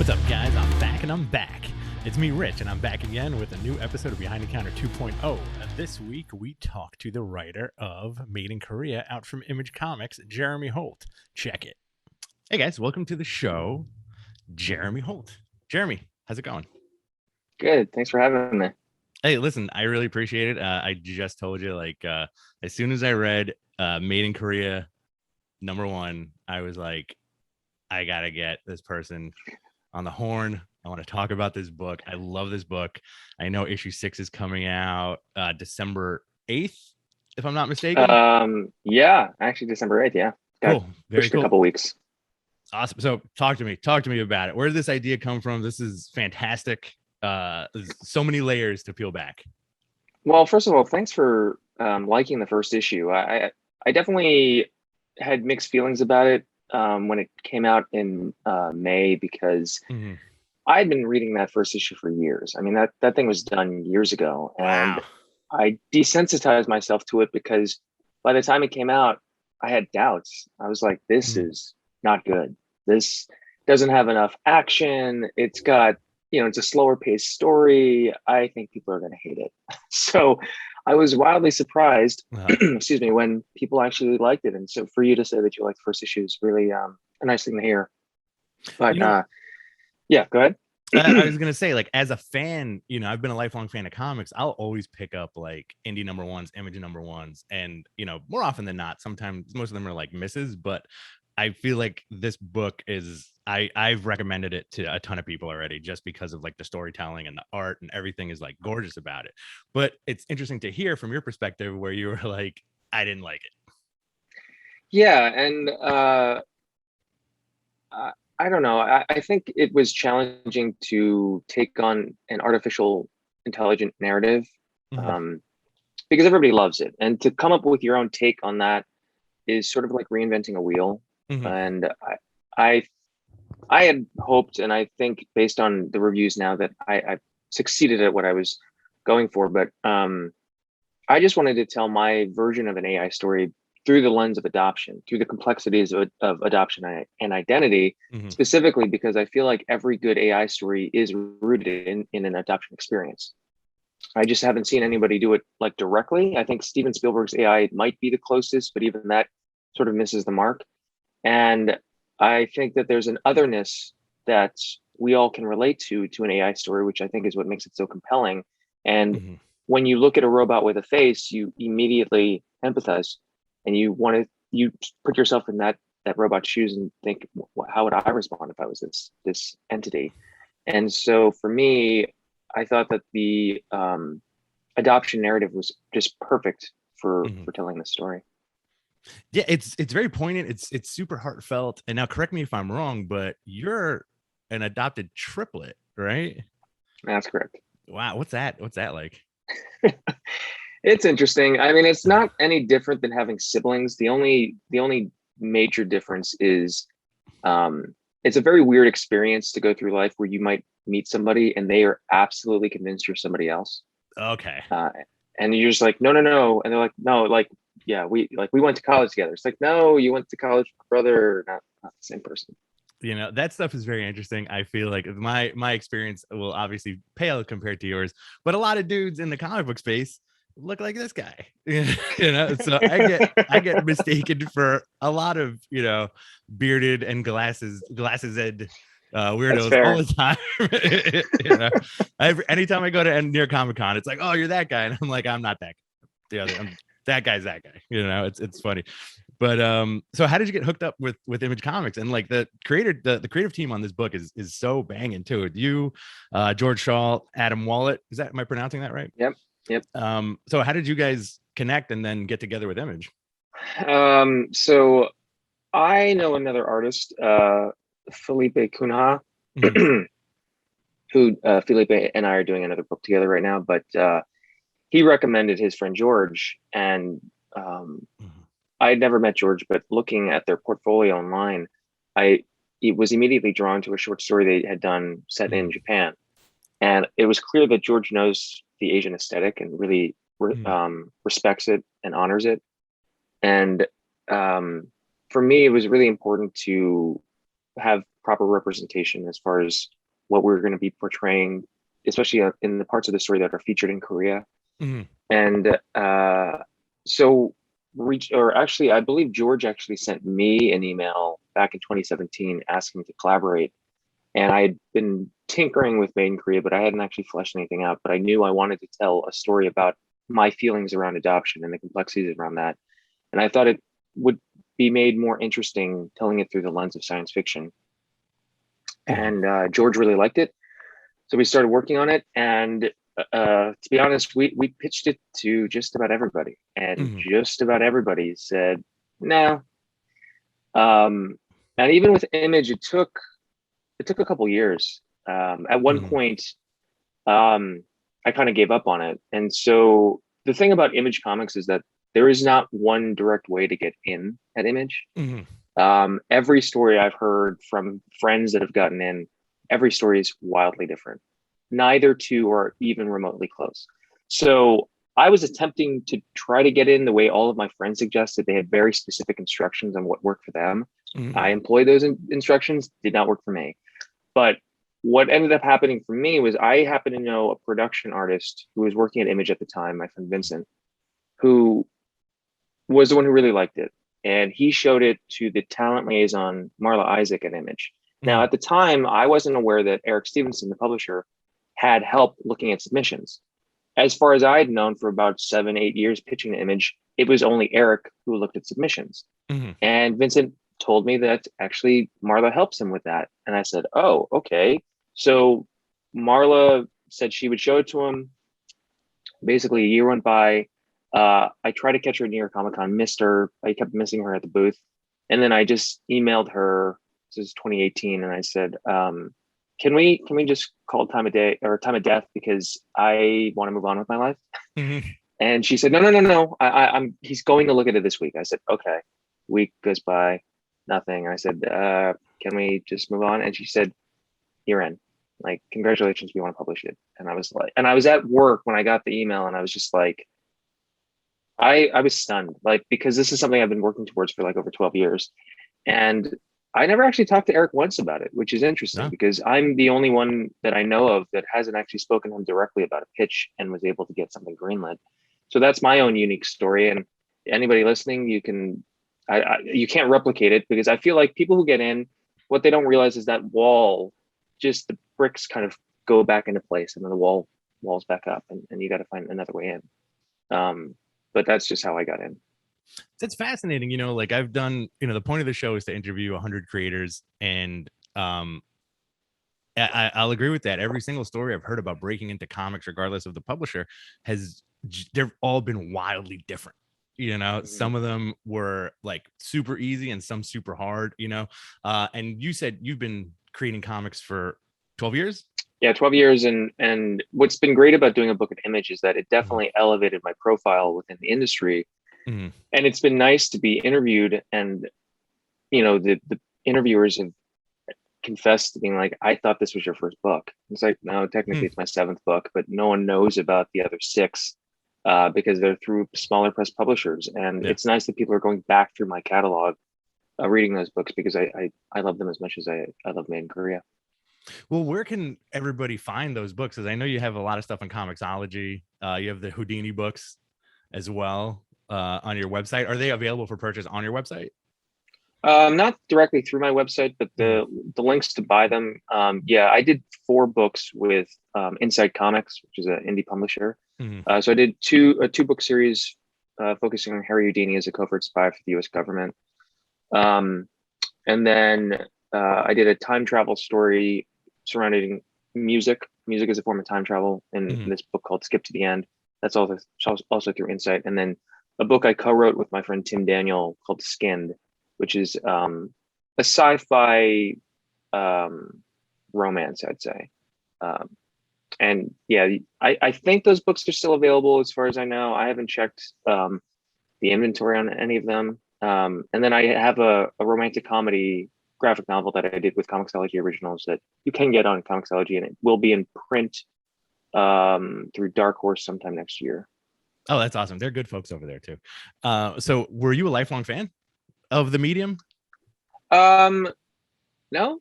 What's up, guys? I'm back and I'm back. It's me, Rich, and I'm back again with a new episode of Behind the Counter 2.0. This week, we talk to the writer of Made in Korea out from Image Comics, Jeremy Holt. Check it. Hey, guys, welcome to the show, Jeremy Holt. Jeremy, how's it going? Good. Thanks for having me. Hey, listen, I really appreciate it. I just told you, as soon as I read Made in Korea #1, I was like, I got to get this person on the horn. I want to talk about this book. I love this book. I know issue 6 is coming out December 8th, if I'm not mistaken. Yeah, actually December 8th. Yeah. Cool. Very cool. A couple weeks. Awesome. So talk to me about it. Where did this idea come from? This is fantastic. There's so many layers to peel back. Well, first of all, thanks for liking the first issue. I definitely had mixed feelings about it when it came out in May, because I had been reading that first issue for years. I mean, that thing was done years ago, and wow. I desensitized myself to it because by the time it came out, I had doubts. I was like, this is not good. This doesn't have enough action. It's got, it's a slower paced story. I think people are going to hate it. So I was wildly surprised, excuse me, when people actually liked it. And so for you to say that you liked the first issue is really a nice thing to hear. But yeah, go ahead. I was going to say, as a fan, I've been a lifelong fan of comics. I'll always pick up indie #1s, Image #1s. And, more often than not, sometimes most of them are misses, but I feel like this book is, I've recommended it to a ton of people already, just because of the storytelling and the art and everything is gorgeous about it. But it's interesting to hear from your perspective where you were like, I didn't like it. Yeah. And I don't know. I think it was challenging to take on an artificial intelligent narrative because everybody loves it. And to come up with your own take on that is sort of like reinventing a wheel. And I had hoped, and I think based on the reviews now, that I succeeded at what I was going for. But I just wanted to tell my version of an AI story through the lens of adoption, through the complexities of adoption and identity, specifically because I feel like every good AI story is rooted in an adoption experience. I just haven't seen anybody do it directly. I think Steven Spielberg's AI might be the closest, but even that sort of misses the mark. And I think that there's an otherness that we all can relate to an AI story, which I think is what makes it so compelling. And when you look at a robot with a face, you immediately empathize, and you put yourself in that robot's shoes and think, how would I respond if I was this entity? And so for me, I thought that the adoption narrative was just perfect for telling this story. Yeah, it's very poignant. It's super heartfelt. And now, correct me if I'm wrong, but you're an adopted triplet, right? That's correct. Wow, what's that like? It's interesting. I mean, it's not any different than having siblings. The only major difference is it's a very weird experience to go through life where you might meet somebody and they are absolutely convinced you're somebody else. Okay. And you're just like, no. And they're like, no, yeah, we went to college together. It's like, no, you went to college with your brother, not the same person. That stuff is very interesting. I feel like my experience will obviously pale compared to yours, but a lot of dudes in the comic book space look like this guy. So I get mistaken for a lot of bearded and glasses ed weirdos all the time. Anytime I go to near Comic-Con, it's like, oh, you're that guy, and I'm like, I'm not that guy. That guy's that guy. It's funny. But so how did you get hooked up with Image Comics? And the creative team on this book is so banging too. You, George Shaw, Adam Wallet. Am I pronouncing that right? Yep. So how did you guys connect and then get together with Image? So I know another artist, Felipe Cunha, who Felipe and I are doing another book together right now, but he recommended his friend George, and I had never met George, but looking at their portfolio online, I was immediately drawn to a short story they had done set in Japan. And it was clear that George knows the Asian aesthetic and really respects it and honors it. And for me, it was really important to have proper representation as far as what we're going to be portraying, especially in the parts of the story that are featured in Korea. Mhm. And so or actually, I believe George actually sent me an email back in 2017 asking to collaborate. And I had been tinkering with Made in Korea, but I hadn't actually fleshed anything out. But I knew I wanted to tell a story about my feelings around adoption and the complexities around that. And I thought it would be made more interesting telling it through the lens of science fiction. Mhm. And George really liked it. So we started working on it. And to be honest, we pitched it to just about everybody. And Mhm. just about everybody said, no. And even with Image, it took a couple years. At one Mhm. point, I kind of gave up on it. And so the thing about Image Comics is that there is not one direct way to get in at Image. Mhm. Every story I've heard from friends that have gotten in, every story is wildly different. Neither two are even remotely close. So I was attempting to try to get in the way all of my friends suggested. They had very specific instructions on what worked for them. Mhm. I employed those instructions, did not work for me. But what ended up happening for me was I happened to know a production artist who was working at Image at the time, my friend Vincent, who was the one who really liked it. And he showed it to the talent liaison, Marla Isaac at Image. Now, Mhm. at the time, I wasn't aware that Eric Stevenson, the publisher, had help looking at submissions. As far as I had known for about 7, 8 years pitching to Image, it was only Eric who looked at submissions. Mhm. And Vincent told me that actually Marla helps him with that. And I said, oh, okay. So Marla said she would show it to him. Basically, a year went by. I tried to catch her at New York Comic Con, missed her. I kept missing her at the booth. And then I just emailed her. This is 2018. And I said, can we just call time of day or time of death because I want to move on with my life? Mhm. And she said, no. He's going to look at it this week. I said, okay. Week goes by, nothing. And I said, can we just move on? And she said, you're in. Like, congratulations, we want to publish it. And I was like, and I was at work when I got the email, and I was just like, I was stunned, like, because this is something I've been working towards for like over 12 years. And I never actually talked to Eric once about it, which is interesting No. because I'm the only one that I know of that hasn't actually spoken to him directly about a pitch and was able to get something greenlit. So that's my own unique story. And anybody listening, you can't replicate it because I feel like people who get in, what they don't realize is that wall, just the bricks kind of go back into place and then the walls back up and you got to find another way in. But that's just how I got in. That's fascinating. Like I've done, the point of the show is to interview 100 creators. And I'll agree with that. Every single story I've heard about breaking into comics, regardless of the publisher, they've all been wildly different. Mhm. Some of them were like super easy and some super hard, and you said you've been creating comics for 12 years. Yeah, 12 years. And what's been great about doing a book at Image is that it Mhm. definitely elevated my profile within the industry. Mhm. And it's been nice to be interviewed and the interviewers have confessed to being like, I thought this was your first book. It's like, no, technically Mhm. it's my seventh book, but no one knows about the other six because they're through smaller press publishers. And Yeah. it's nice that people are going back through my catalog, reading those books because I love them as much as I love Made in Korea. Well, where can everybody find those books? Because I know you have a lot of stuff on Comixology. You have the Houdini books as well on your website. Are they available for purchase on your website? Not directly through my website, but Mhm. the links to buy them. Yeah, I did 4 books with Inside Comics, which is an indie publisher. Mhm. So I did a 2 book series focusing on Harry Houdini as a covert spy for the U.S. government, um, and then I did a time travel story surrounding music. Music is a form of time travel in Mhm. this book called Skip to the End. That's also through Insight, and then a book I co-wrote with my friend Tim Daniel called Skinned, which is a sci-fi romance, I'd say. Um, and yeah, I think those books are still available as far as I know. I haven't checked the inventory on any of them. And then I have a romantic comedy graphic novel that I did with Comixology Originals that you can get on Comixology, and it will be in print through Dark Horse sometime next year. Oh, that's awesome. They're good folks over there too. So were you a lifelong fan of the medium? Um, no,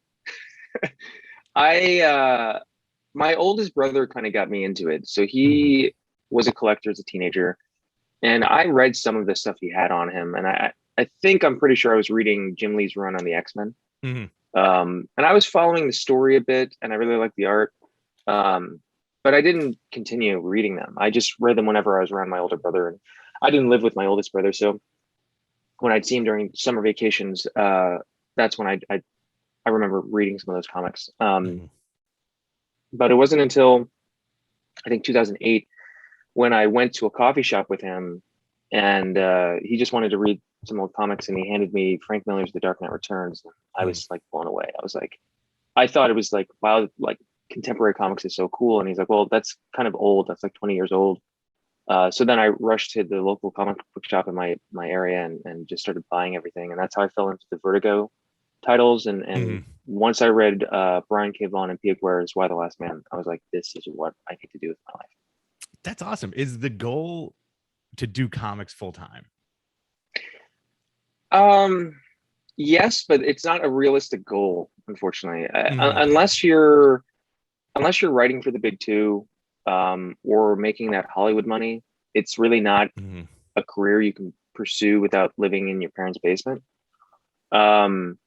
My oldest brother kind of got me into it. So Mhm. he was a collector as a teenager, and I read some of the stuff he had on him, and I think I'm pretty sure I was reading Jim Lee's run on the X-Men. Mhm. And I was following the story a bit, and I really liked the art. Um, but I didn't continue reading them. I just read them whenever I was around my older brother, and I didn't live with my oldest brother, so when I'd see him during summer vacations, that's when I remember reading some of those comics. Mhm. But it wasn't until I think 2008 when I went to a coffee shop with him, and he just wanted to read some old comics, and he handed me Frank Miller's The Dark Knight Returns. And I Mhm. was like blown away. I was like, I thought it was like, wow, like contemporary comics is so cool. And he's like, well, that's kind of old. That's like 20 years old. So then I rushed to the local comic book shop in my area, and just started buying everything. And that's how I fell into the Vertigo titles. And Mhm. once I read Brian K. Vaughan and Pia Guerra's Why the Last Man, I was like, this is what I need to do with my life. That's awesome. Is the goal to do comics full time? Um, yes, but it's not a realistic goal, unfortunately. Mhm. Unless you're writing for the big two, or making that Hollywood money, it's really not Mhm. a career you can pursue without living in your parents' basement. Um,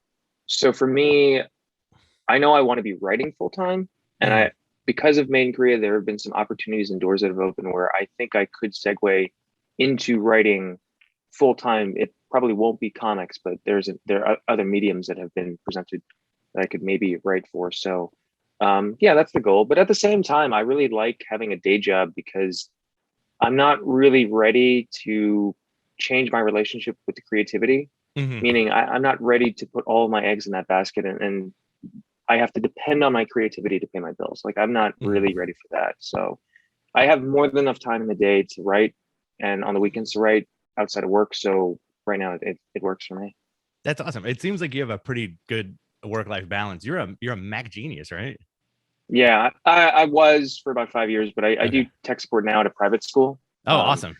so for me, I know I want to be writing full time, and Mhm. I because of Made in Korea, there have been some opportunities and doors that have opened where I think I could segue into writing full time. It probably won't be comics, but there are other mediums that have been presented that I could maybe write for. So, yeah, that's the goal. But at the same time, I really like having a day job because I'm not really ready to change my relationship with the creativity. Mhm. Meaning, I'm not ready to put all of my eggs in that basket, and I have to depend on my creativity to pay my bills. Like I'm not really Mhm. ready for that. So I have more than enough time in the day to write, and on the weekends to write outside of work. So right now it works for me. That's awesome. It seems like you have a pretty good work-life balance. You're a Mac genius, right? Yeah, I was for about 5 years, but I do Okay. tech support now at a private school. Oh, awesome.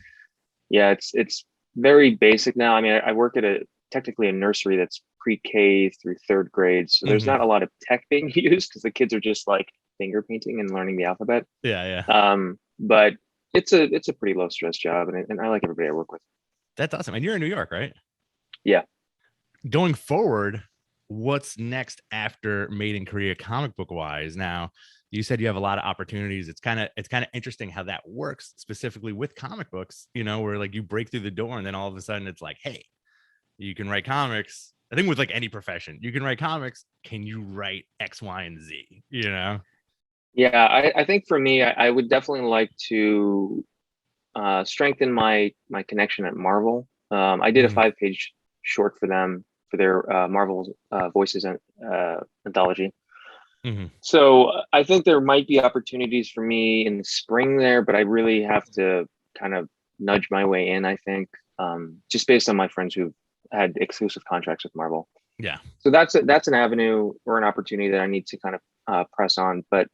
Yeah, it's very basic now. I mean, I work at a technically a nursery that's pre-K through third grade, so there's Mhm. not a lot of tech being used because the kids are just like finger painting and learning the alphabet. Yeah, yeah. But it's a pretty low stress job, and I like everybody I work with. That's awesome. And you're in New York, right? Yeah. Going forward, what's next after Made in Korea comic book wise? Now, you said you have a lot of opportunities. It's kind of interesting how that works specifically with comic books, where like you break through the door and then all of a sudden it's like, hey, you can write comics. I think with like any profession, you can write comics. Can you write X, Y, and Z? Yeah, I think for me, I would definitely like to strengthen my connection at Marvel. I did a Mhm. 5-page short for them for their Marvel Voices anthology. Mhm. So I think there might be opportunities for me in the spring there, but I really have to kind of nudge my way in. I think just based on my friends who've had exclusive contracts with Marvel. Yeah. So that's an avenue or an opportunity that I need to kind of press on. But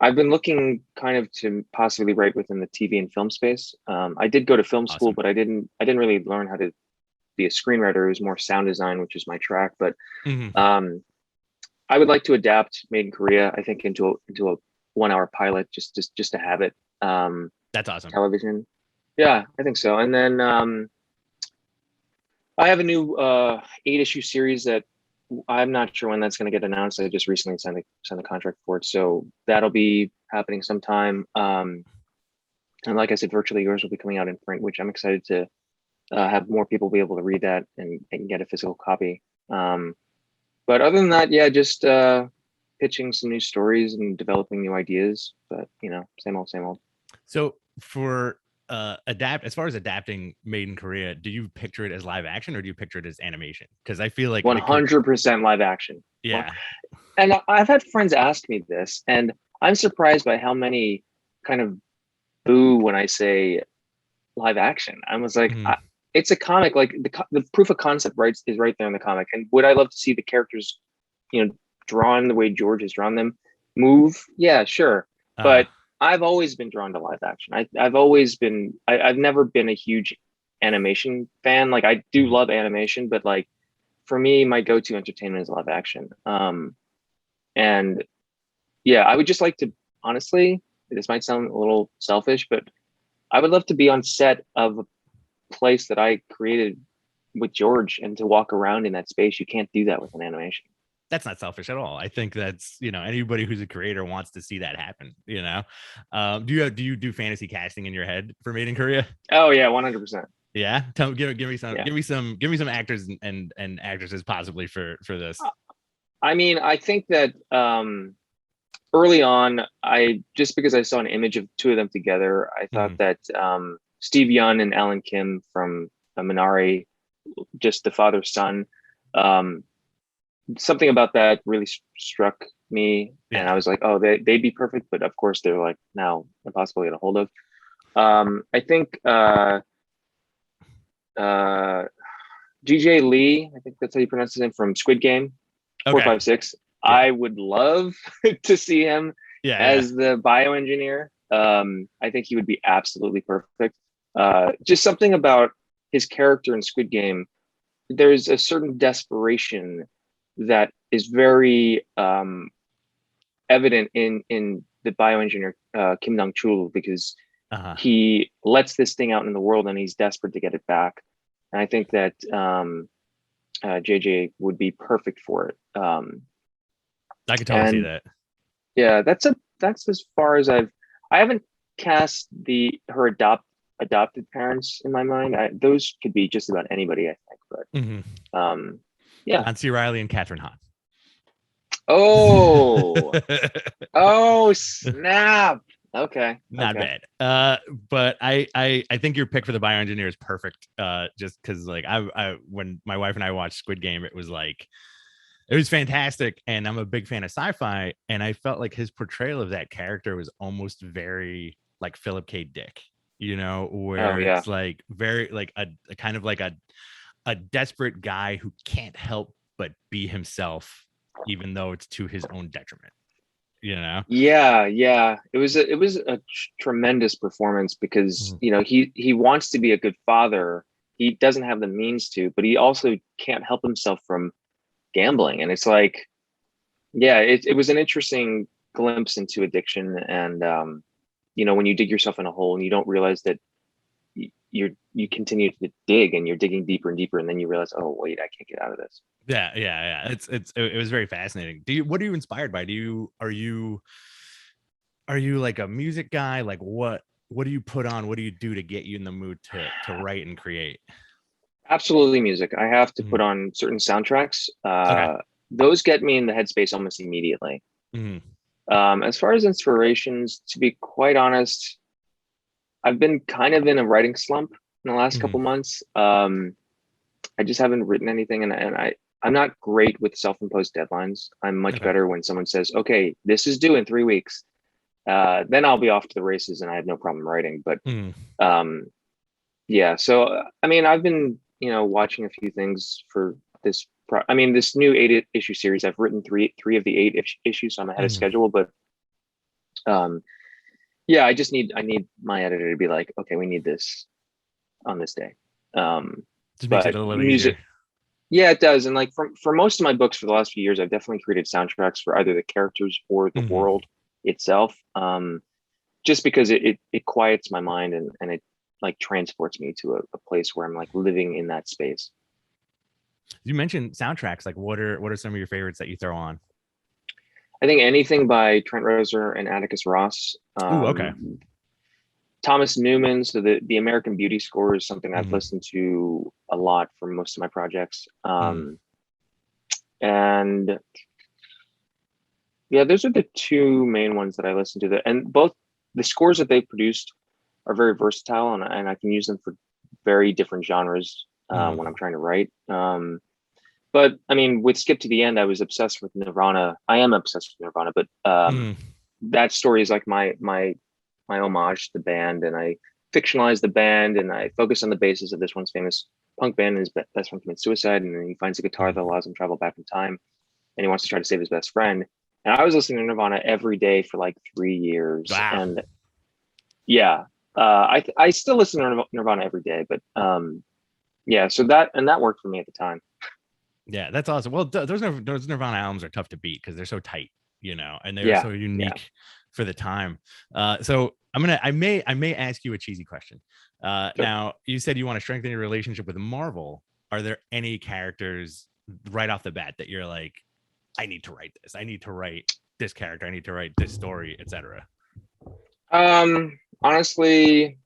I've been looking kind of to possibly write within the TV and film space. I did go to film school, Awesome. but I didn't really learn how to be a screenwriter. It was more sound design, which is my track. But Mhm. um, I would like to adapt Made in Korea, I think, into a 1 hour pilot, just to have it. That's awesome. Television. Yeah, I think so. And then I have a new 8-issue series that I'm not sure when that's going to get announced. I just recently signed the contract for it, so that'll be happening sometime. And like I said, Virtually Yours will be coming out in print, which I'm excited to have more people be able to read that and get a physical copy. Um, but other than that, yeah, just pitching some new stories and developing new ideas. But same old, same old. So for as far as adapting Made in Korea, do you picture it as live action or do you picture it as animation? Because I feel like the 100% live action. Well, yeah. and I've had friends ask me this, and I'm surprised by how many kind of boo when I say live action. I was like, Mhm. it's a comic. Like the proof of concept is right there in the comic. And would I love to see the characters, drawn the way George has drawn them, move? Yeah, sure. Uh But I've always been drawn to live action. I've always been. I've never been a huge animation fan. Like I do mhm. love animation, but like for me, my go-to entertainment is live action. And yeah, I would just like to, honestly, this might sound a little selfish, but I would love to be on set of a place that I created with George and to walk around in that space. You can't do that with an animation. That's not selfish at all. I think that's, anybody who's a creator wants to see that happen. Do you do fantasy casting in your head for Made in Korea? Oh yeah, 100%. Yeah, give me some, yeah. give me some actors and actresses possibly for this. I mean, I think that early on, just because I saw an image of two of them together, I thought that Steve Yeun and Alan Kim from Minari, just the father son, something about that really struck me, and I was like, oh, they'd be perfect, but of course they're like now impossible to get a hold of. I think GJ Lee, I think that's how you pronounce his name, from Squid Game, 456. Yeah. I would love to see him as the bioengineer. I think he would be absolutely perfect. Just something about his character in Squid Game. There's a certain desperation that is very evident in the bioengineer Kim Dong-chul, because he lets this thing out in the world and he's desperate to get it back. And I think that JJ would be perfect for it. I could totally see that. Yeah, that's as far as I haven't cast her adopted parents in my mind. Those could be just about anybody, I think. But yeah, Nancy Riley and Catherine Hahn. Oh snap. Okay. Not bad. But I think your pick for the bioengineer is perfect. Just because like I when my wife and I watched Squid Game, it was fantastic, and I'm a big fan of sci-fi, and I felt like his portrayal of that character was almost very like Philip K. Dick, where it's like very like a kind of like a desperate guy who can't help but be himself, even though it's to his own detriment. Yeah, it was a tremendous performance, because he wants to be a good father. He doesn't have the means to, but he also can't help himself from gambling. And it's like, it was an interesting glimpse into addiction. And when you dig yourself in a hole and you don't realize that you continue to dig, and you're digging deeper and deeper, and then you realize, oh wait, I can't get out of this. Yeah. It was very fascinating. What are you inspired by? Are you like a music guy? Like what do you put on? What do you do to get you in the mood to write and create? Absolutely music. I have to put on certain soundtracks. Those get me in the headspace almost immediately. As far as inspirations, to be quite honest, I've been kind of in a writing slump in the last couple months. I just haven't written anything, and I'm not great with self-imposed deadlines. I'm much better when someone says, okay, this is due in 3 weeks. Then I'll be off to the races and I have no problem writing. But so I mean, I've been watching a few things for this. This new 8-issue series. I've written three of the 8 issues, so I'm ahead of schedule. But I need my editor to be like, okay, we need this on this day. Just makes it a little easier. Yeah, it does. And like for most of my books for the last few years, I've definitely created soundtracks for either the characters or the world itself. Just because it quiets my mind and it like transports me to a place where I'm like living in that space. You mentioned soundtracks. Like what are some of your favorites that you throw on? I think anything by Trent Reznor and Atticus Ross. Okay. Thomas Newman, so the American Beauty score is something I've listened to a lot for most of my projects. And those are the two main ones that I listen to. And both the scores that they produced are very versatile, and I can use them for very different genres when I'm trying to write. But I mean, with Skip to the End, I was obsessed with Nirvana. I am obsessed with Nirvana, but that story is like my homage to the band, and I fictionalize the band, and I focus on the basis of this one's famous punk band, and his best friend commits suicide, and then he finds a guitar that allows him to travel back in time, and he wants to try to save his best friend. And I was listening to Nirvana every day for like 3 years. Wow. And I still listen to Nirvana every day, but so that worked for me at the time. Yeah, that's awesome. Well, those Nirvana albums are tough to beat because they're so tight. you know, and they were Yeah. so unique for the time. So I may ask you a cheesy question. Sure. Now you said you want to strengthen your relationship with Marvel. Are there any characters right off the bat that you're like, I need to write this. I need to write this character. I need to write this story, etc. Honestly,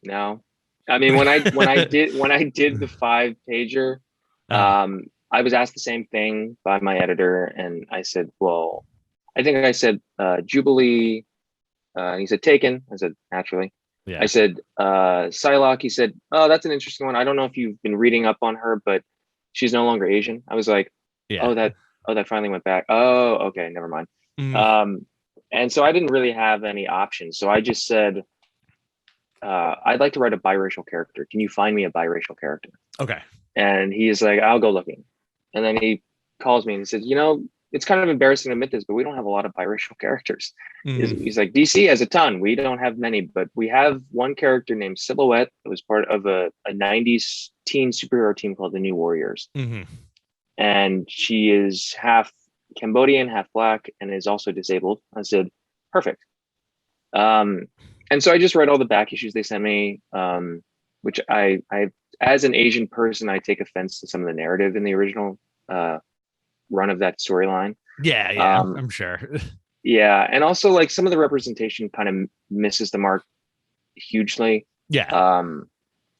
no. I mean, when I did the 5-pager, I was asked the same thing by my editor, and I said, well, I think I said Jubilee, and he said Taken. I said naturally. Yeah. I said Psylocke. He said, oh, that's an interesting one. I don't know if you've been reading up on her, but she's no longer Asian. I was like, Yeah. oh, that finally went back. Oh, okay, never mind. And so I didn't really have any options. So I just said, I'd like to write a biracial character. Can you find me a biracial character? Okay. And he's like, I'll go looking. And then he calls me and he says, you know, it's kind of embarrassing to admit this, but we don't have a lot of biracial characters. He's like, DC has a ton. We don't have many, but we have one character named Silhouette that was part of a 90s teen superhero team called the New Warriors. And she is half Cambodian, half Black, and is also disabled. I said, perfect. And so I just read all the back issues they sent me, which I, as an Asian person, I take offense to some of the narrative in the original run of that storyline. Yeah, I'm sure. Yeah, and also like some of the representation kind of misses the mark hugely. Yeah.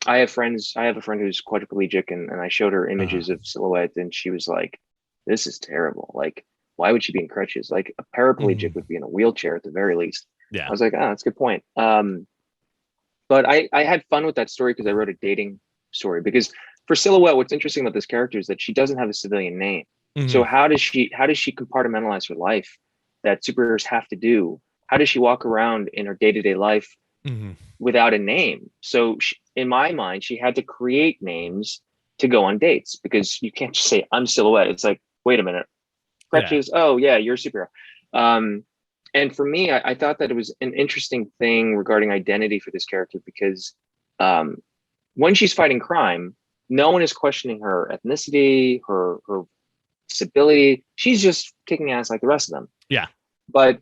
I have a friend who's quadriplegic, and I showed her images of Silhouette, and she was like, "This is terrible. Like, why would she be in crutches? Like, a paraplegic would be in a wheelchair at the very least." Yeah. I was like, "Oh, that's a good point." But I had fun with that story because I wrote a dating story. Because for Silhouette, what's interesting about this character is that she doesn't have a civilian name. So how does she compartmentalize her life that superheroes have to do? How does she walk around in her day-to-day life without a name? So in my mind, she had to create names to go on dates, because you can't just say, I'm Silhouette. It's like, wait a minute. Crutches. Yeah. Oh yeah, you're a superhero. And for me, I thought that it was an interesting thing regarding identity for this character, because when she's fighting crime, no one is questioning her ethnicity, her disability. She's just kicking ass like the rest of them. Yeah. But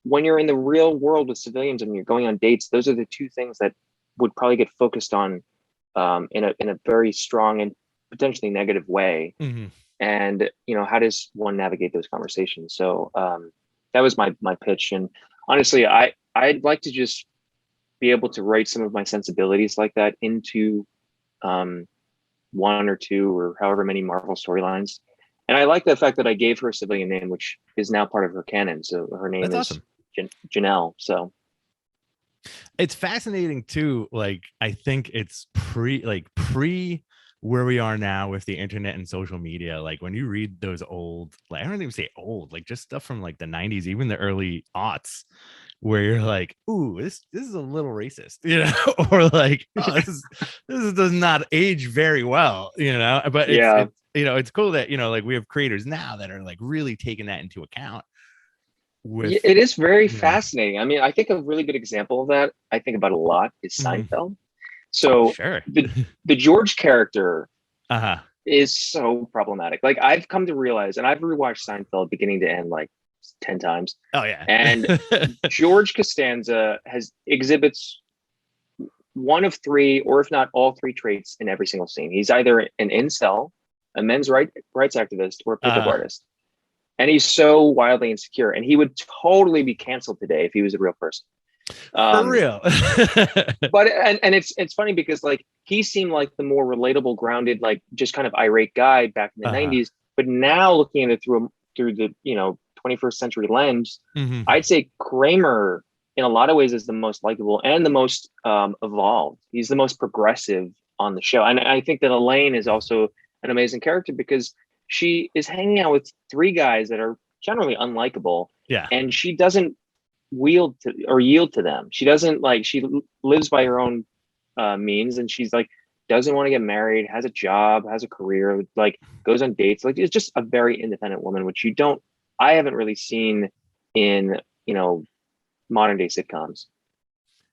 when you're in the real world with civilians and you're going on dates, those are the two things that would probably get focused on in a very strong and potentially negative way. And you know, how does one navigate those conversations? So that was my pitch. And honestly, I'd like to just be able to write some of my sensibilities like that into one or two or however many Marvel storylines. And I like the fact that I gave her a civilian name, which is now part of her canon. So her name is awesome. Janelle. So it's fascinating too. Like, I think it's pre where we are now with the internet and social media. Like, when you read those old, like, I don't even say old, like just stuff from like the 90s, even the early aughts, where you're like, ooh, this is a little racist, you know, or like, oh, this does not age very well, you know. But it's you know, it's cool that, you know, like we have creators now that are like really taking that into account. It is very fascinating. I mean, I think a really good example of that, I think about a lot, is Seinfeld. So the George character is so problematic. Like, I've come to realize, and I've rewatched Seinfeld beginning to end like 10 times. Oh yeah. And George Costanza exhibits one of three, or if not all three traits in every single scene. He's either an incel, a men's rights activist, or a pickup artist. And he's so wildly insecure, and he would totally be canceled today if he was a real person. For real. But it's funny because like he seemed like the more relatable, grounded, like just kind of irate guy back in the 90s. But now looking at it through the, you know, 21st century lens, I'd say Kramer in a lot of ways is the most likable and the most evolved. He's the most progressive on the show. And I think that Elaine is also an amazing character because she is hanging out with three guys that are generally unlikable. Yeah. And she doesn't yield to them. She doesn't, like, she lives by her own means, and she's like, doesn't want to get married, has a job, has a career, like goes on dates. Like, it's just a very independent woman, which I haven't really seen in, you know, modern day sitcoms.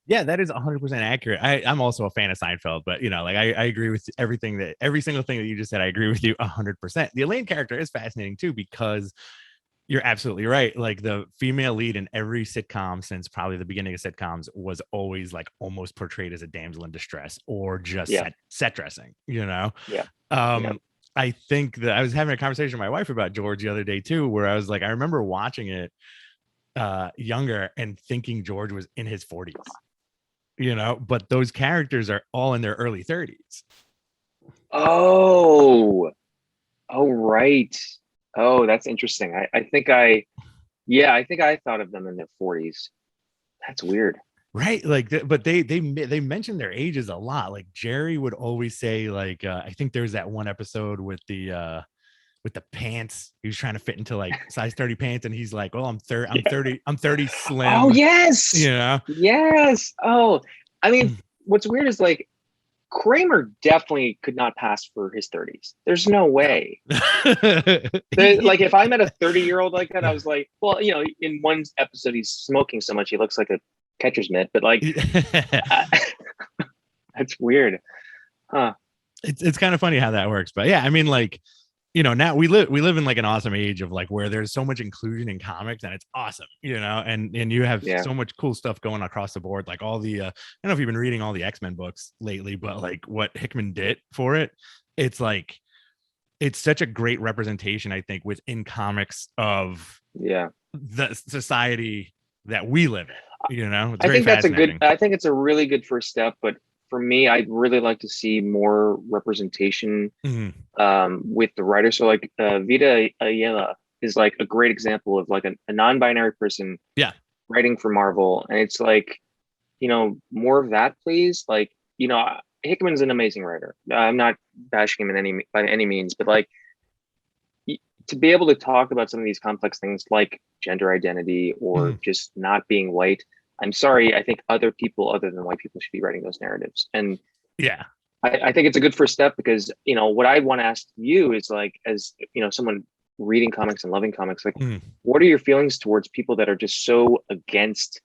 Yeah, that is 100% accurate. I'm also a fan of Seinfeld, but you know, like I agree with every single thing that you just said. I agree with you 100%. The Elaine character is fascinating too, because You're absolutely right. Like the female lead in every sitcom since probably the beginning of sitcoms was always like almost portrayed as a damsel in distress or just Yeah. set dressing, you know? Yeah. Yeah. I think that I was having a conversation with my wife about George the other day too, where I was like, I remember watching it younger and thinking George was in his 40s, you know, but those characters are all in their early 30s. Oh, oh, right. Oh, that's interesting. I think I thought of them in their 40s. That's weird. Right, like but they mentioned their ages a lot. Like Jerry would always say like I think there's that one episode with the pants. He was trying to fit into like size 30 pants and he's like, "Oh, I'm 30 Oh, slim." yes. You know? Yes. Oh, I mean, what's weird is like Kramer definitely could not pass for his 30s. There's no No. way. Like if I met a 30-year-old like that, I was like, well, in one episode he's smoking so much he looks like a catcher's mitt, but like that's weird. Huh. It's kind of funny how that works. But yeah, I mean, like, you know, now we live in like an awesome age of like where there's so much inclusion in comics and it's awesome, you know, and you have Yeah. so much cool stuff going across the board. Like all the I don't know if you've been reading all the X-Men books lately, but like what Hickman did for it, it's like it's such a great representation, I think, within comics of Yeah. the society that we live in. You know, it's I very think that's fascinating. I think it's a really good first step, but for me, I'd really like to see more representation Mhm. with the writer. So like Vita Ayala is like a great example of like a non-binary person Yeah. writing for Marvel. And it's like, more of that, please. Like, Hickman's an amazing writer. I'm not bashing him by any means, but like to be able to talk about some of these complex things like gender identity or Mhm. just not being white, I'm sorry, I think other people other than white people should be writing those narratives. And Yeah. I think it's a good first step because, what I want to ask you is like, as, someone reading comics and loving comics, like, Mhm. what are your feelings towards people that are just so against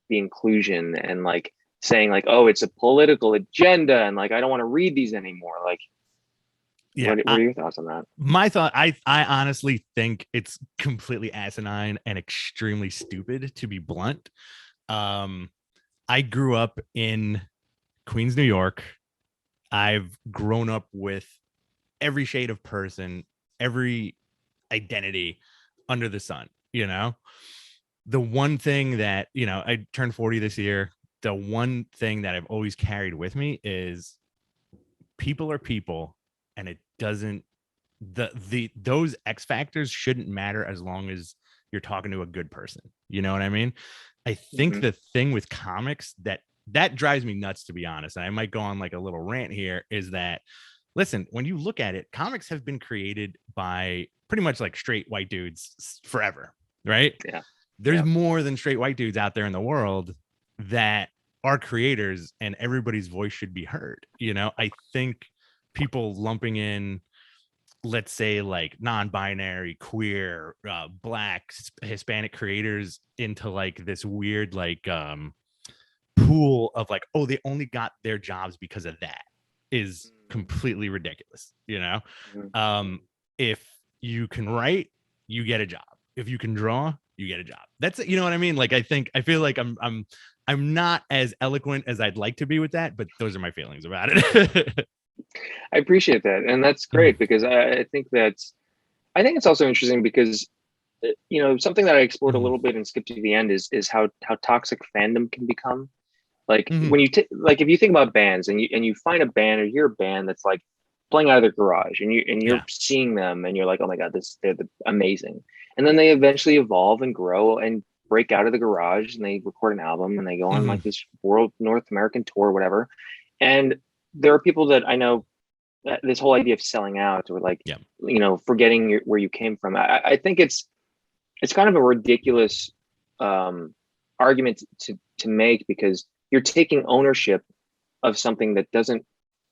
the inclusion and like saying like, oh, it's a political agenda and like, I don't want to read these anymore. Like, Yeah. what are your thoughts on that? My thought, I honestly think it's completely asinine and extremely stupid, to be blunt. um I grew up in Queens, New York. I've grown up with every shade of person, every identity under the sun, you know. The one thing that, you know, I turned 40 this year, the one thing that I've always carried with me is people are people, and it doesn't, the those X factors shouldn't matter as long as you're talking to a good person. You know what I mean? I think Mhm. the thing with comics that drives me nuts, to be honest, and I might go on like a little rant here, is that, listen, when you look at it, comics have been created by pretty much like straight white dudes forever, right? Yeah. There's Yeah. more than straight white dudes out there in the world that are creators, and everybody's voice should be heard. You know, I think people lumping in, let's say, like non-binary, queer, black, Hispanic creators into like this weird like pool of like, oh, they only got their jobs because of that, is completely ridiculous. You know, Mhm. if you can write, you get a job. If you can draw, you get a job. That's it. You know what I mean? Like, I feel like I'm not as eloquent as I'd like to be with that, but those are my feelings about it. I appreciate that. And that's great because I think it's also interesting because something that I explored a Mhm. little bit and skipped to the end is how toxic fandom can become. Like Mhm. when like if you think about bands and you find a band or you're a band that's like playing out of their garage and you're Yeah. seeing them and you're like, oh my god, amazing. And then they eventually evolve and grow and break out of the garage and they record an album and they go on Mhm. like this world North American tour, whatever. And there are people that I know that this whole idea of selling out or like Yeah. forgetting where you came from. I think it's kind of a ridiculous argument to make because you're taking ownership of something that doesn't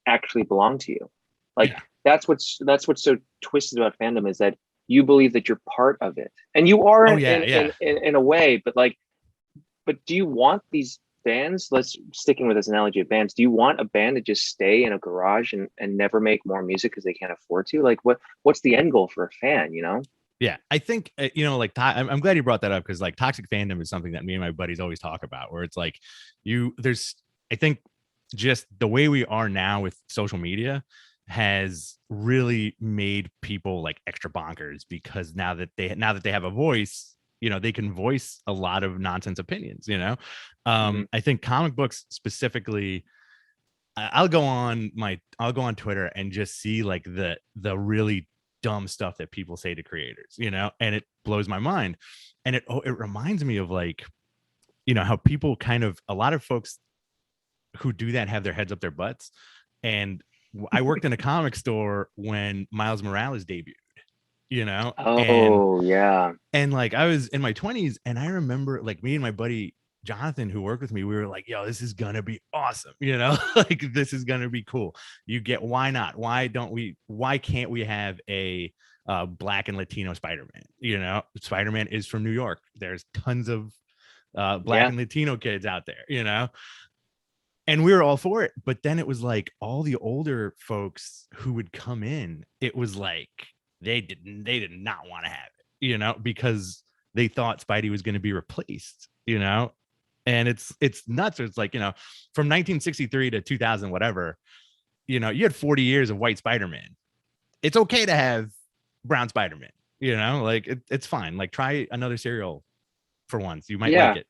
actually belong to you. Like Yeah. that's what's so twisted about fandom is that you believe that you're part of it, and you are Oh yeah. Yeah. in a way. But do you want these bands? Let's sticking with this analogy of bands. Do you want a band to just stay in a garage and never make more music because they can't afford to? Like what's the end goal for a fan? You know? Yeah, I think like I'm glad you brought that up, because like toxic fandom is something that me and my buddies always talk about. Where it's like there's I think just the way we are now with social media has really made people like extra bonkers, because now that they have a voice, they can voice a lot of nonsense opinions. Mhm. I think comic books specifically, I'll go on Twitter and just see like the really dumb stuff that people say to creators, and it blows my mind. And it reminds me of like, how people a lot of folks who do that have their heads up their butts. And I worked in a comic store when Miles Morales debuted, and Oh yeah. like I was in my 20s, and I remember like me and my buddy Jonathan, who worked with me, we were like, yo, this is gonna be awesome, like this is gonna be cool. Why not? Why can't we have a black and Latino Spider-Man? Spider-Man is from New York. There's tons of black Yeah. and Latino kids out there, and we were all for it. But then it was like all the older folks who would come in, it was like they did not want to have it, because they thought Spidey was going to be replaced, and it's nuts. It's like, from 1963 to 2000 whatever, you had 40 years of white Spider-Man. It's okay to have brown Spider-Man, like it's fine. Like try another cereal for once, you might like Yeah. it.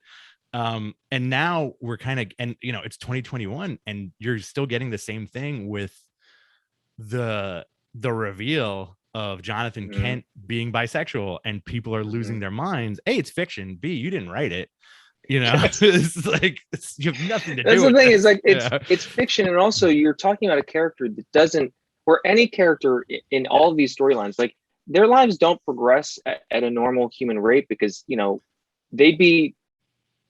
And now we're kind of, and it's 2021, and you're still getting the same thing with the reveal of Jonathan Mhm. Kent being bisexual, and people are losing Mhm. their minds. A, it's fiction. B, you didn't write it. Yes. It's like you have nothing to That's do the with thing, is this. like it's fiction, and also you're talking about a character that doesn't, or any character in Yeah. all of these storylines, like their lives don't progress at a normal human rate, because they'd be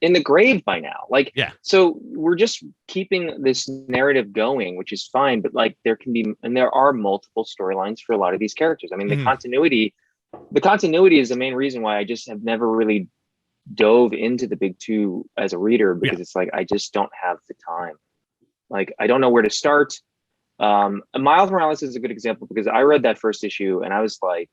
in the grave by now. Like, Yeah. so we're just keeping this narrative going, which is fine, but like there can be, and there are multiple storylines for a lot of these characters. I mean, Mhm. the continuity is the main reason why I just have never really dove into the big two as a reader, Yeah. because it's like I just don't have the time. Like I don't know where to start. Miles Morales is a good example, because I read that first issue and I was like,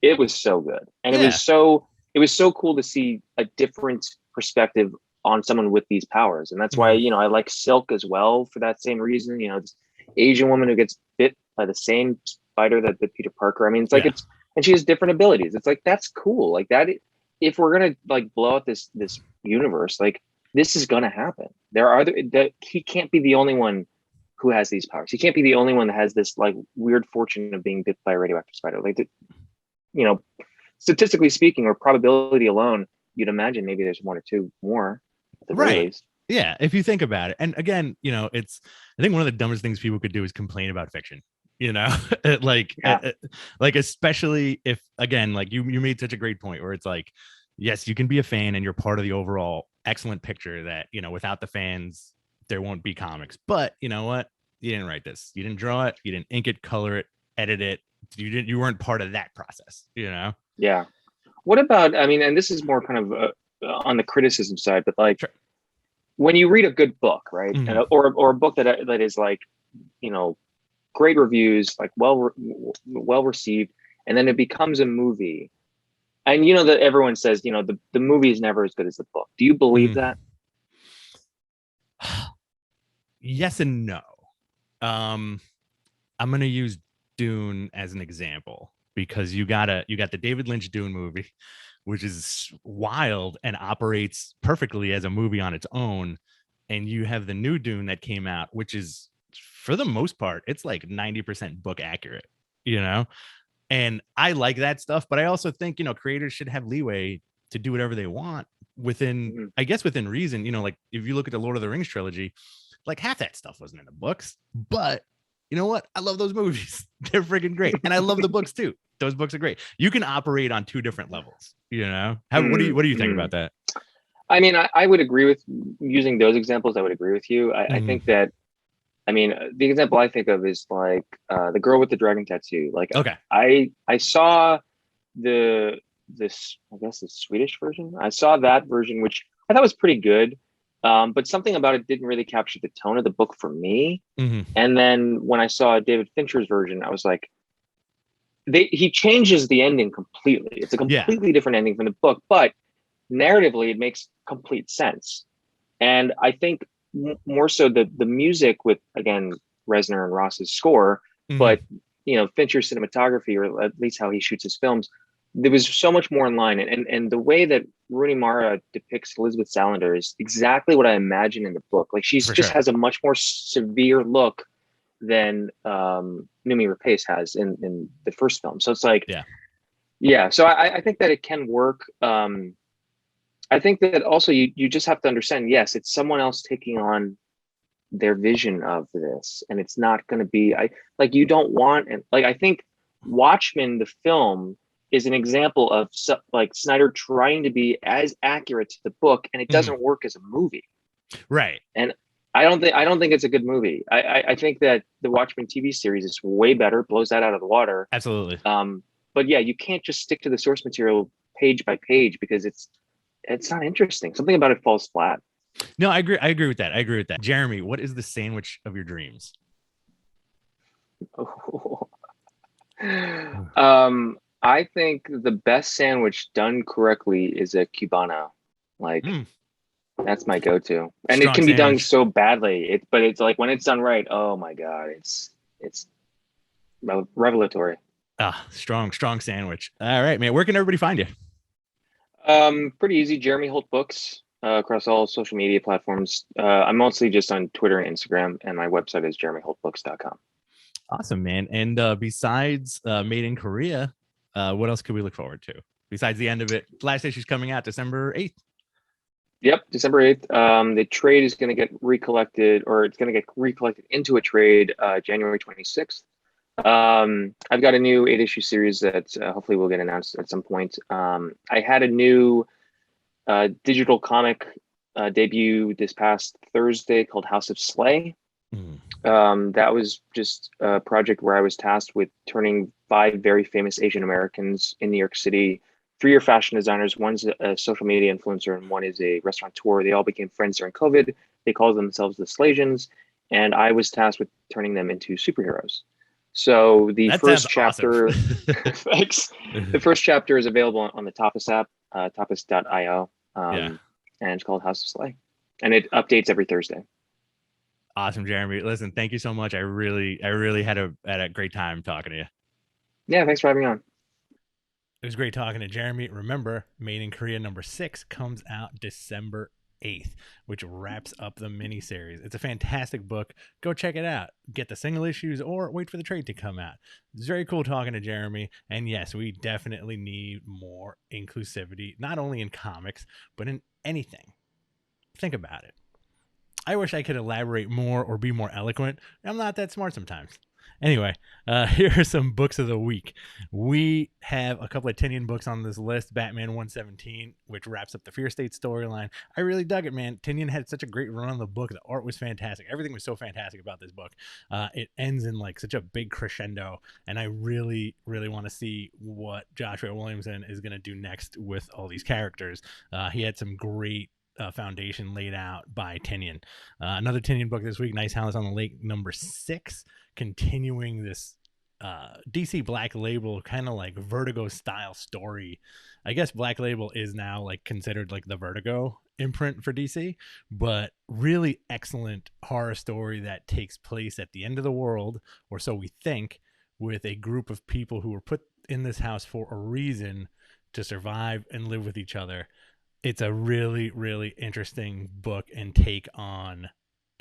it was so good, and Yeah. it was so cool to see a different perspective on someone with these powers. And that's why Mhm. I like Silk as well, for that same reason. This Asian woman who gets bit by the same spider that bit Peter Parker. I mean, it's like, Yeah. it's, and she has different abilities. It's like, that's cool. Like that, if we're gonna like blow out this universe, like this is gonna happen. There are that he can't be the only one who has these powers. He can't be the only one that has this like weird fortune of being bit by a radioactive spider. Like, you know, statistically speaking, or probability alone, you'd imagine maybe there's one or two more at the very Right. least. Yeah, if you think about it. And again, it's, I think one of the dumbest things people could do is complain about fiction. Like Yeah. like especially if, again, like you made such a great point where it's like, yes, you can be a fan and you're part of the overall excellent picture that, without the fans there won't be comics. But you know what? You didn't write this. You didn't draw it, you didn't ink it, color it, edit it. You weren't part of that process. Yeah. What about, I mean, and this is more kind of on the criticism side, but like Sure. when you read a good book, right? Mhm. Or a book that is like, you know, great reviews, like well received, and then it becomes a movie. And that everyone says, the movie is never as good as the book. Do you believe Mhm. that? Yes and no. um I'm gonna use Dune as an example, because you got the David Lynch Dune movie, which is wild and operates perfectly as a movie on its own, and you have the new Dune that came out, which is, for the most part, it's like 90% book accurate, you know. And I like that stuff, but I also think creators should have leeway to do whatever they want within, Mhm. I guess, within reason. Like if you look at the Lord of the Rings trilogy, like half that stuff wasn't in the books, but you know what? I love those movies. They're freaking great. And I love the books too. Those books are great. You can operate on two different levels, what do you Mm, think mm. about that? I mean, I would agree with using those examples. I would agree with you. I Mhm. think that, I mean, the example I think of is like the girl with the dragon tattoo. Like Okay. I saw the this I guess the Swedish version. I saw that version, which I thought was pretty good. But something about it didn't really capture the tone of the book for me. Mhm. And then when I saw David Fincher's version, I was like, he changes the ending completely. It's a Yeah, completely different ending from the book, but narratively it makes complete sense. And I think more so the music with, again, Reznor and Ross's score, hmm, but Fincher's cinematography, or at least how he shoots his films, there was so much more in line. And the way that Rooney Mara depicts Elizabeth Salander is exactly what I imagine in the book. Like, she's for just sure. has a much more severe look than Noomi Rapace has in the first film. So it's like, Yeah. yeah. So I think that it can work. I think that also you just have to understand, yes, it's someone else taking on their vision of this, and it's not going to be, you don't want, and like, I think Watchmen, the film, is an example of like Snyder trying to be as accurate to the book, and it Hmm. doesn't work as a movie. Right. And I don't think it's a good movie. I think that the Watchmen TV series is way better, blows that out of the water. Absolutely. But yeah, you can't just stick to the source material page by page, because it's not interesting. Something about it falls flat. No, I agree. I agree with that. I agree with that. Jeremy, what is the sandwich of your dreams? I think the best sandwich done correctly is a Cubano. Like, Mm, that's my go-to, and it strong can be done sandwich. so badly. But it's like, when it's done right, oh my god, it's revelatory. Ah, strong sandwich. All right, man. Where can everybody find you? Pretty easy. Jeremy Holt Books, across all social media platforms. I'm mostly just on Twitter and Instagram, and my website is jeremyholtbooks.com. Awesome, man. And besides Made in Korea, what else could we look forward to? Besides the end of it, last issue's coming out December 8th. Yep, December 8th. The trade is going to get recollected, or it's going to get recollected into a trade January 26th. I've got a new 8-issue series that hopefully will get announced at some point. I had a new digital comic debut this past Thursday called House of Slay. Mm. That was just a project where I was tasked with turning 5 very famous Asian Americans in New York City. 3 are fashion designers, one's a social media influencer, and one is a restaurateur. They all became friends during COVID. They called themselves the Slasians, and I was tasked with turning them into superheroes. So the That sounds first awesome. chapter, thanks. The first chapter is available on the Tapas app, tapas.io, Yeah. and it's called House of Slay, and it updates every Thursday. Awesome, Jeremy. Listen, thank you so much. I really had a great time talking to you. Yeah, thanks for having me on. It was great talking to Jeremy. Remember, Made in Korea #6 comes out December 8th, which wraps up the miniseries. It's a fantastic book. Go check it out. Get the single issues or wait for the trade to come out. It's very cool talking to Jeremy. And yes, we definitely need more inclusivity, not only in comics, but in anything. Think about it. I wish I could elaborate more or be more eloquent. I'm not that smart sometimes. Anyway, here are some books of the week. We have a couple of Tinian books on this list. Batman 117, which wraps up the Fear State storyline. I really dug it, man. Tinian had such a great run on the book. The art was fantastic. Everything was so fantastic about this book. It ends in like such a big crescendo, and I really, really want to see what Joshua Williamson is going to do next with all these characters. He had some great foundation laid out by Tinian. Another Tinian book this week, Nice House on the Lake #6, continuing this DC Black Label kind of like Vertigo style story. I guess Black Label is now like considered like the Vertigo imprint for DC, but really excellent horror story that takes place at the end of the world, or so we think, with a group of people who were put in this house for a reason, to survive and live with each other. It's a really, really interesting book and take on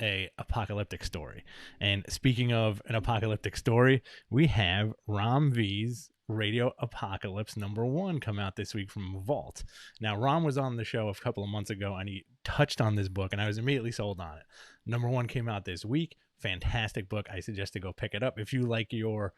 a apocalyptic story. And speaking of an apocalyptic story, we have Ram V's Radio Apocalypse #1 come out this week from Vault. Now, Ram was on the show a couple of months ago and he touched on this book, and I was immediately sold on it. #1 came out this week. Fantastic book. I suggest to go pick it up. If you like your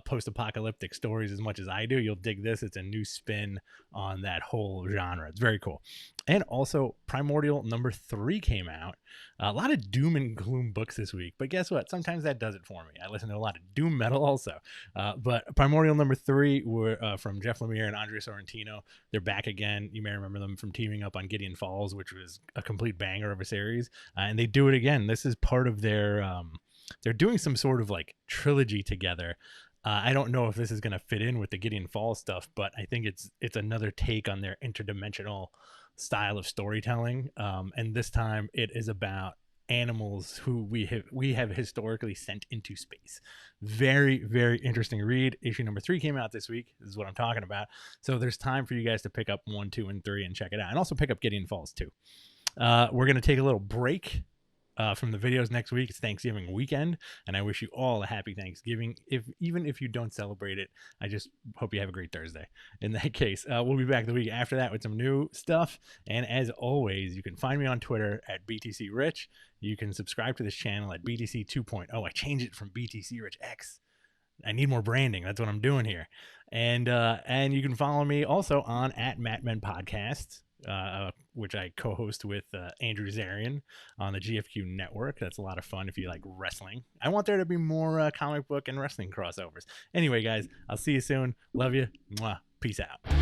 post-apocalyptic stories as much as I do, you'll dig this. It's a new spin on that whole genre. It's very cool. And also, Primordial #3 came out. A lot of doom and gloom books this week, but guess what? Sometimes that does it for me. I listen to a lot of doom metal also. But Primordial #3 were from Jeff Lemire and Andrea Sorrentino. They're back again. You may remember them from teaming up on Gideon Falls, which was a complete banger of a series. And they do it again. This is part of their they're doing some sort of like trilogy together. I don't know if this is going to fit in with the Gideon Falls stuff, but I think it's another take on their interdimensional style of storytelling. And this time it is about animals who we have historically sent into space. Very, very interesting read. Issue number 3 came out this week. This is what I'm talking about. So there's time for you guys to pick up 1, 2, and 3 and check it out, and also pick up Gideon Falls too. We're going to take a little break from the videos next week. It's Thanksgiving weekend, and I wish you all a happy Thanksgiving. Even if you don't celebrate it, I just hope you have a great Thursday. In that case, we'll be back the week after that with some new stuff. And as always, you can find me on Twitter at BTC Rich. You can subscribe to this channel at BTC 2.0. I changed it from BTC Rich X. I need more branding. That's what I'm doing here. And you can follow me also on at Matmen Podcast, which I co-host with Andrew Zarian on the GFQ network. That's a lot of fun if you like wrestling. I want there to be more comic book and wrestling crossovers. Anyway, guys, I'll see you soon. Love you. Mwah. Peace out.